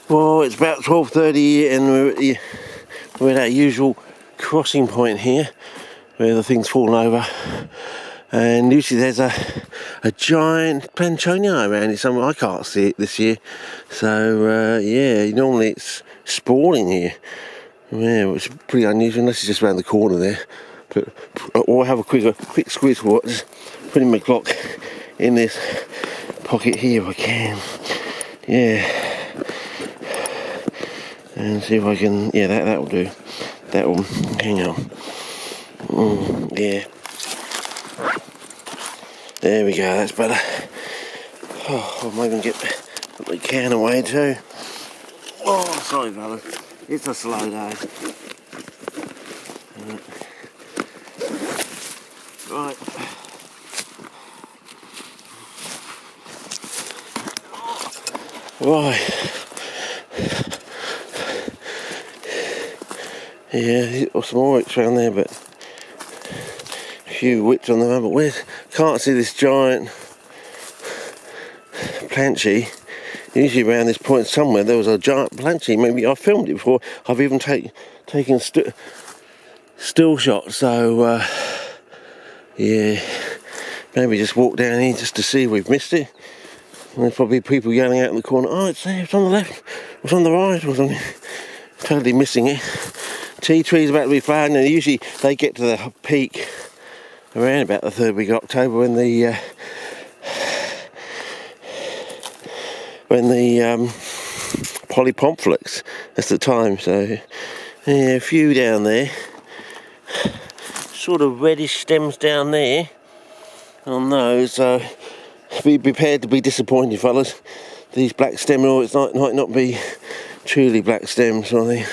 Well, it's about 12:30 and we're at our usual crossing point here where the thing's fallen over, and usually there's a giant planchonia around here somewhere. I can't see it this year, so yeah, normally it's sprawling here. Yeah, it's pretty unusual unless it's just around the corner there. But I'll have a quick squeeze for it. Just putting my clock in this pocket here if I can. Yeah. And see if I can, yeah, that will do. That will, hang on. Yeah. There we go, that's better. Oh, I might even put the can away too. Oh, sorry fella. It's a slow day. Right. Right. Yeah, there's some more wicks around there, but a few wicks on the road. But can't see this giant planchy. Usually around this point somewhere there was a giant planchy. Maybe I filmed it before. I've even taken still shots. So yeah, maybe just walk down here just to see if we've missed it. And there's probably people yelling out in the corner, "Oh, it's there! It's on the left! It's on the right!" or something. Totally missing it. Tea trees about to be flowering, and usually they get to the peak around about the 3rd week of October when the polypomphilics, that's the time. So yeah, a few down there, sort of reddish stems down there on those. So be prepared to be disappointed, fellas. These black Stemmed-AURICS might not be truly black stems, or they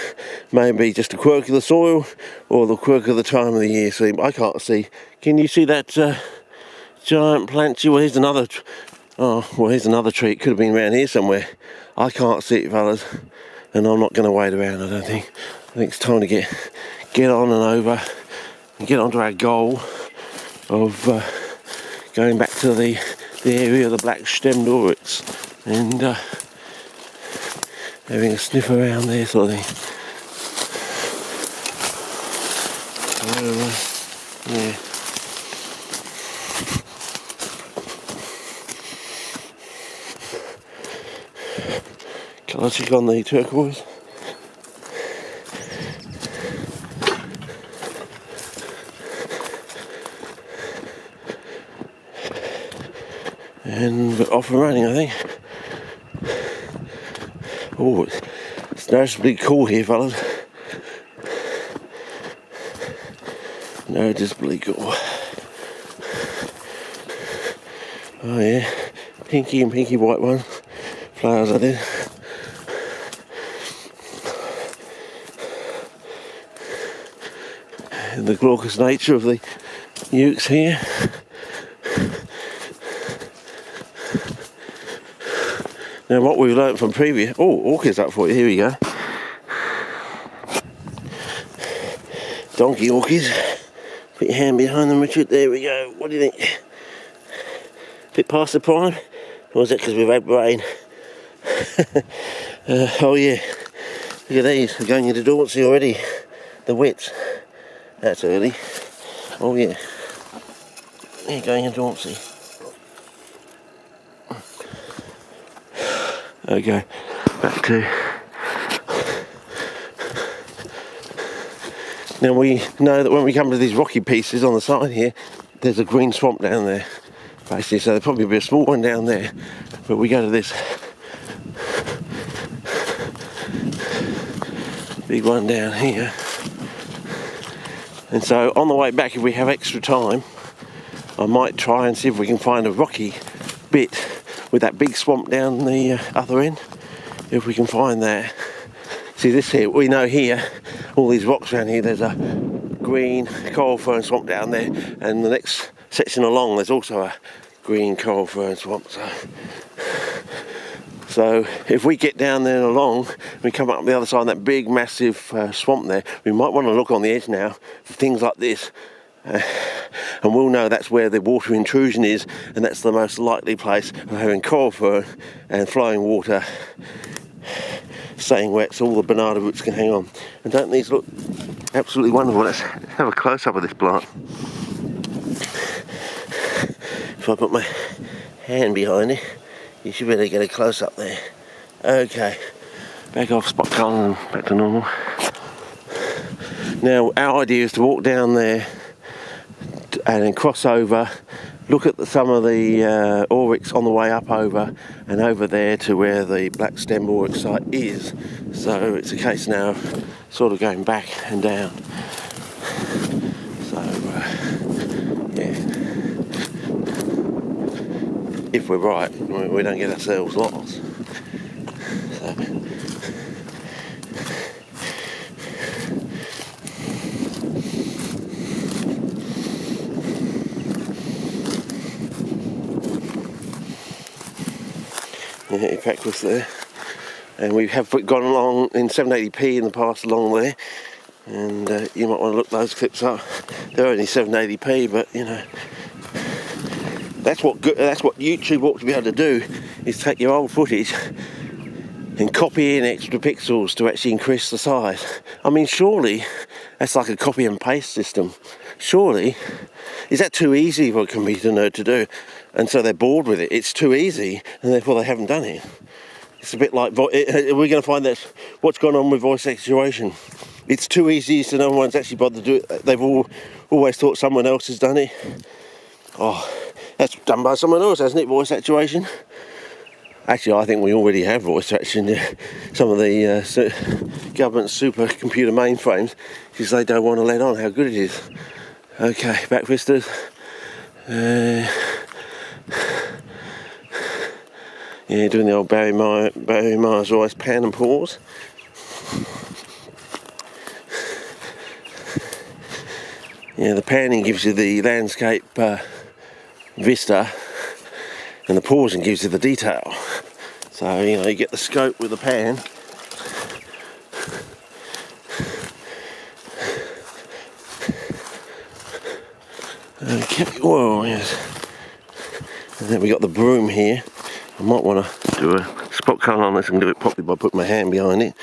may be just a quirk of the soil or the quirk of the time of the year. So I can't see. Can you see that giant planchy? Well, here's another. Here's another tree. It could have been around here somewhere. I can't see it, fellas, and I'm not going to wait around. I don't think. I think it's time to get on and over and get onto our goal of going back to the area of the black Stemmed-AURICS and having a sniff around there, sort of thing. Yeah. Colour check on the turquoise. And we're off and running, I think. Oh, it's noticeably cool here, fellas. Noticeably cool. Oh yeah, pinky and pinky white ones. Flowers I did. And the glaucous nature of the ukes here. Now what we've learnt from previous... Oh, orchids up for you, here we go. Donkey orchids. Put your hand behind them, Richard, there we go. What do you think? Bit past the prime? Or is it because we've had rain? Oh yeah, look at these, they're going into dormancy already. The wits, that's early. Oh yeah, they're going into dormancy. Okay, back to... Now we know that when we come to these rocky pieces on the side here, there's a green swamp down there, basically, so there'll probably be a small one down there, but we go to this big one down here. And so on the way back, if we have extra time, I might try and see if we can find a rocky bit with that big swamp down the other end, if we can find that. See this here, we know here, all these rocks around here, there's a green coral fern swamp down there, and the next section along there's also a green coral fern swamp. So if we get down there and along, we come up the other side of that big massive swamp there, we might want to look on the edge now for things like this. And we'll know that's where the water intrusion is, and that's the most likely place of having coral fern and flowing water staying wet so all the banana roots can hang on. And don't these look absolutely wonderful? Let's have a close-up of this plant. If I put my hand behind it, you should really get a close-up there. Okay, back off spot colour and back to normal. Now our idea is to walk down there and then cross over, look at some of the oryx on the way up over and over there to where the black stemmed oryx site is. So it's a case now of sort of going back and down. So yeah, if we're right, we don't get ourselves lost. So. Yeah, Epaquus there, and we have gone along in 780p in the past along there, and you might want to look those clips up. They're only 780p, but you know that's what YouTube ought to be able to do, is take your old footage and copy in extra pixels to actually increase the size. I mean, surely that's like a copy and paste system. Surely, is that too easy for a computer nerd to do? And so they're bored with it. It's too easy, and therefore they haven't done it. It's a bit like, we're going to find that what's gone on with voice actuation. It's too easy, so no one's actually bothered to do it. They've always thought someone else has done it. Oh, that's done by someone else, hasn't it, voice actuation? Actually, I think we already have voice action. Some of the government supercomputer mainframes, because they don't want to let on how good it is. Okay, back vistas. Yeah, doing the old Barry Myers Rice pan and pause. Yeah, the panning gives you the landscape vista, and the pausing gives you the detail. So, you know, you get the scope with the pan. Okay, whoa, yes. And then we got the broom here. I might want to do a spot colour on this and do it properly by putting my hand behind it.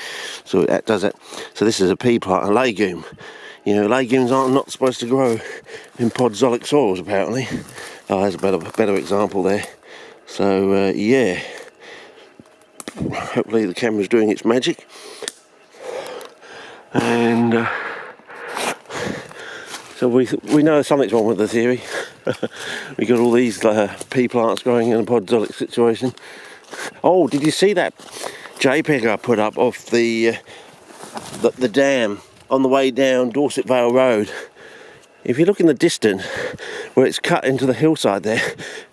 So that does it. So this is a pea plant, a legume. You know, legumes are not supposed to grow in podzolic soils, apparently. Oh, there's a better example there. So yeah, hopefully the camera's doing its magic. And so we know something's wrong with the theory. We got all these pea plants growing in a podzolic situation. Oh, did you see that JPEG I put up of the dam on the way down Dorset Vale Road? If you look in the distance, where it's cut into the hillside there,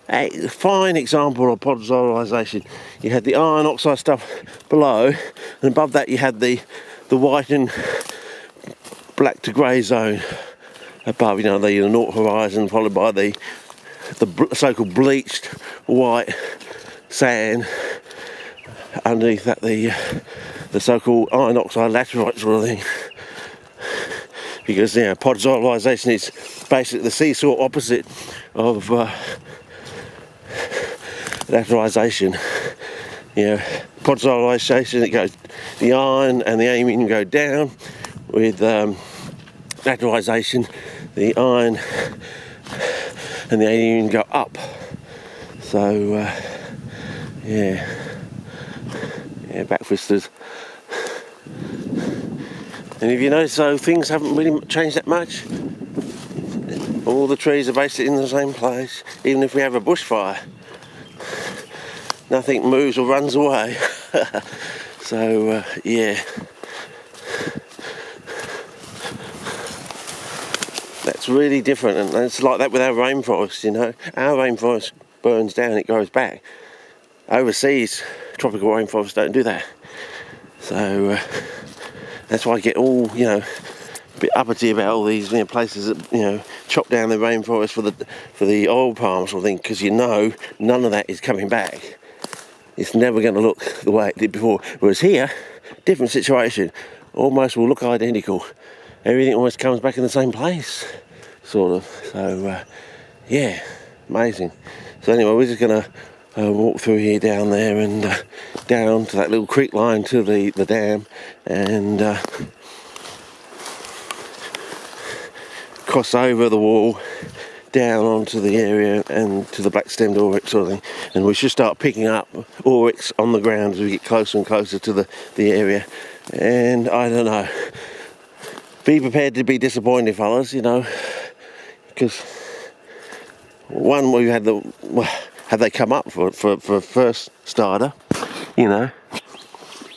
a fine example of podzolization. You had the iron oxide stuff below, and above that you had the white and black to grey zone above, you know, the north horizon, followed by the so-called bleached white sand underneath that, the so-called iron oxide laterite sort of thing. Because, you know, podzolization is basically the seesaw opposite of lateralization. You know, podzolization, it goes, the iron and the amine go down. With lateralization, the iron and the amine go up. So yeah, back vistas. And if you notice, though, things haven't really changed that much. All the trees are basically in the same place, even if we have a bushfire. Nothing moves or runs away. So yeah, that's really different, and it's like that with our rainforest. You know, our rainforest burns down, it goes back. Overseas, tropical rainforests don't do that. So that's why I get all, you know, a bit uppity about all these, you know, places that, you know, chop down the rainforest for the oil palm sort of thing, because you know none of that is coming back. It's never going to look the way it did before. Whereas here, different situation, almost will look identical. Everything almost comes back in the same place, sort of. So yeah, amazing. So anyway, we're just going to walk through here, down there, and down to that little creek line to the dam, and cross over the wall down onto the area and to the black-stemmed oryx sort of thing. And we should start picking up oryx on the ground as we get closer and closer to the area. And I don't know, be prepared to be disappointed, fellas, you know, because one, we've had have they come up for first starter, you know,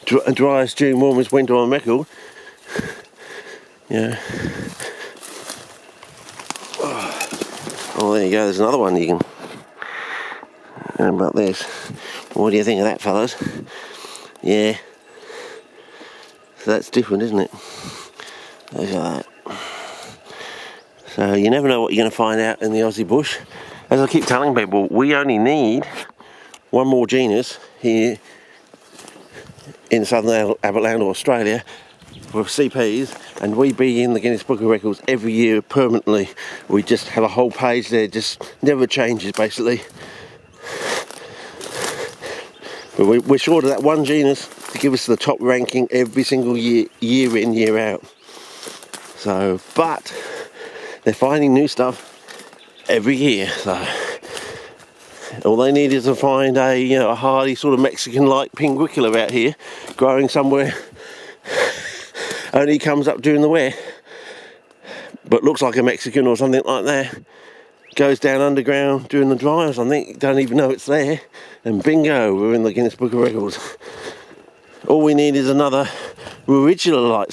driest June, warmest winter on record. Yeah. Oh, there you go, there's another one you can. How about this? What do you think of that, fellas? Yeah. So that's different, isn't it? Look at that. So you never know what you're going to find out in the Aussie bush. As I keep telling people, we only need one more genus here in southern Aberland or Australia for CPs, and we be in the Guinness Book of Records every year permanently. We just have a whole page there, just never changes basically. But we're short of that one genus to give us the top ranking every single year, year in, year out. So, but they're finding new stuff every year. So all they need is to find a hardy sort of Mexican-like pinguicula out here, growing somewhere. Only comes up during the wear, but looks like a Mexican or something like that. Goes down underground during the dry or something, don't even know it's there, and bingo, we're in the Guinness Book of Records. All we need is another Reappraisal-like